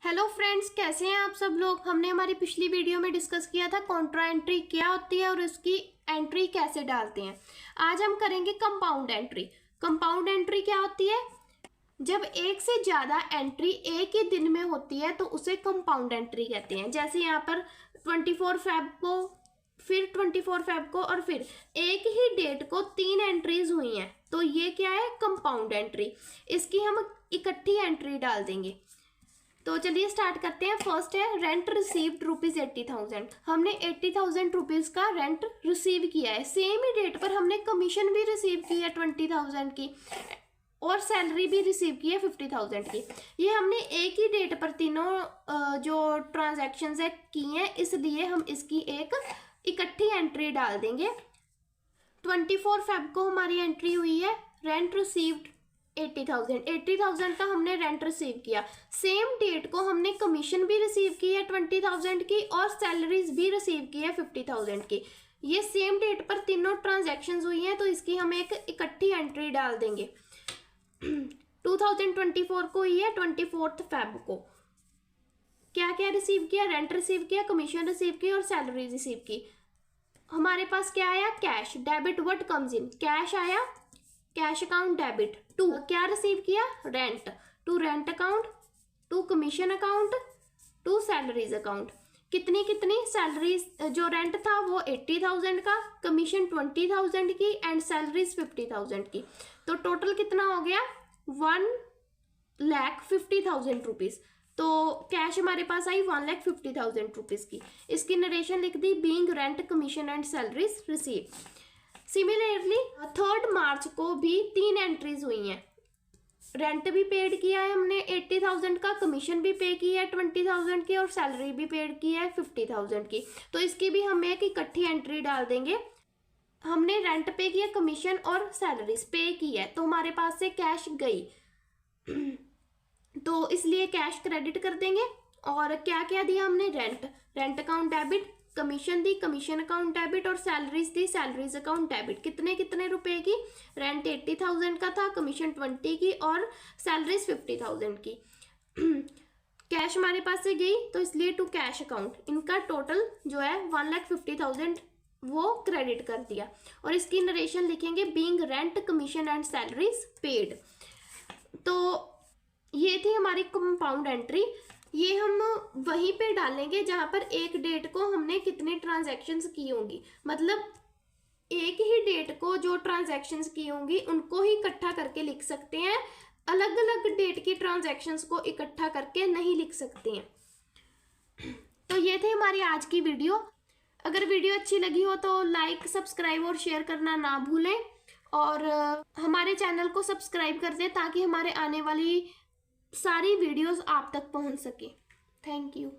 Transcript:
Hello friends, कैसे हैं आप सब लोग। हमने हमारी पिछली वीडियो में डिस्कस किया था कॉन्ट्रा एंट्री क्या होती है और उसकी एंट्री कैसे डालते हैं। आज हम करेंगे कंपाउंड एंट्री। कंपाउंड एंट्री क्या होती है? जब एक से ज़्यादा एंट्री एक ही दिन में होती है तो उसे कंपाउंड एंट्री कहते हैं। जैसे यहाँ पर 24 फेब को, फिर 24 फेब को और फिर एक ही डेट को 3 एंट्रीज हुई हैं, तो ये क्या है? Compound entry. इसकी हम इकट्ठी एंट्री डाल देंगे। तो चलिए स्टार्ट करते हैं। फर्स्ट है रेंट रिसीव्ड रुपीज़ 80,000। हमने 80,000 रुपीज़ का रेंट रिसीव किया है। सेम ही डेट पर हमने कमीशन भी रिसीव की है 20,000 की और सैलरी भी रिसीव की है 50,000 की। ये हमने एक ही डेट पर तीनों जो ट्रांजैक्शंस है की हैं, इसलिए हम इसकी एक इकट्ठी एंट्री डाल देंगे। 24 फेब को हमारी एंट्री हुई है रेंट रिसीव्ड 80,000 का हमने रेंट रिसीव किया। सेम डेट को हमने कमीशन भी रिसीव की है 20,000 की और सैलरीज भी रिसीव की है 50,000 की। ये सेम डेट पर तीनों ट्रांजैक्शंस हुई हैं, तो इसकी हम एक इकट्ठी एंट्री डाल देंगे। 2024 को हुई है 24 फेब को। क्या क्या रिसीव किया? रेंट रिसीव किया, कमीशन रिसीव की और सैलरी रिसीव की। हमारे पास क्या आया? Cash debit. What comes in? Cash आया, कैश अकाउंट डेबिट। टू क्या रिसीव किया? Rent. To rent account, to commission account, to salaries account. कितनी कितनी सैलरीज? जो रेंट था वो 80,000 का, कमीशन 20,000 की एंड सैलरीज 50,000 की। तो टोटल कितना हो गया? 1,50,000 रुपीज़। तो कैश हमारे पास आई 1,50,000 रुपीज़ की। इसकी नरेशन लिख दी, being rent commission and salaries receive. Similarly 3 मार्च को भी 3 एंट्रीज हुई हैं। रेंट भी पेड किया है हमने 80,000 का, कमीशन भी पे की है 20,000 की और सैलरी भी पेड की है 50,000 की। तो इसकी भी हम एक इकट्ठी एंट्री डाल देंगे। हमने रेंट पे किया, कमीशन और सैलरीज पे की है, तो हमारे पास से कैश गई, तो इसलिए कैश क्रेडिट कर देंगे। और क्या क्या दिया हमने? रेंट अकाउंट डेबिट, कमीशन दी, कमीशन अकाउंट डेबिट और सैलरीज दी, सैलरीज अकाउंट डेबिट। कितने कितने रुपए की? रेंट 80,000 का था, कमीशन 20 की और सैलरीज 50,000 की। कैश हमारे पास से गई, तो इसलिए टू कैश अकाउंट इनका टोटल जो है 1,50,000 वो क्रेडिट कर दिया। और इसकी नरेशन लिखेंगे, being rent commission and salaries paid. तो ये थी हमारी कंपाउंड एंट्री। ये हम वहीं पे डालेंगे जहां पर एक डेट को हमने कितने ट्रांजैक्शंस की होंगी। मतलब एक ही डेट को जो ट्रांजैक्शंस की होंगी उनको ही इकट्ठा करके लिख सकते हैं, अलग अलग डेट की ट्रांजैक्शंस को इकट्ठा करके नहीं लिख सकते हैं। तो ये थी हमारी आज की वीडियो। अगर वीडियो अच्छी लगी हो तो लाइक, सब्सक्राइब और शेयर करना ना भूलें और हमारे चैनल को सब्सक्राइब कर दें ताकि हमारे आने वाली सारी वीडियोस आप तक पहुंच सके। Thank you.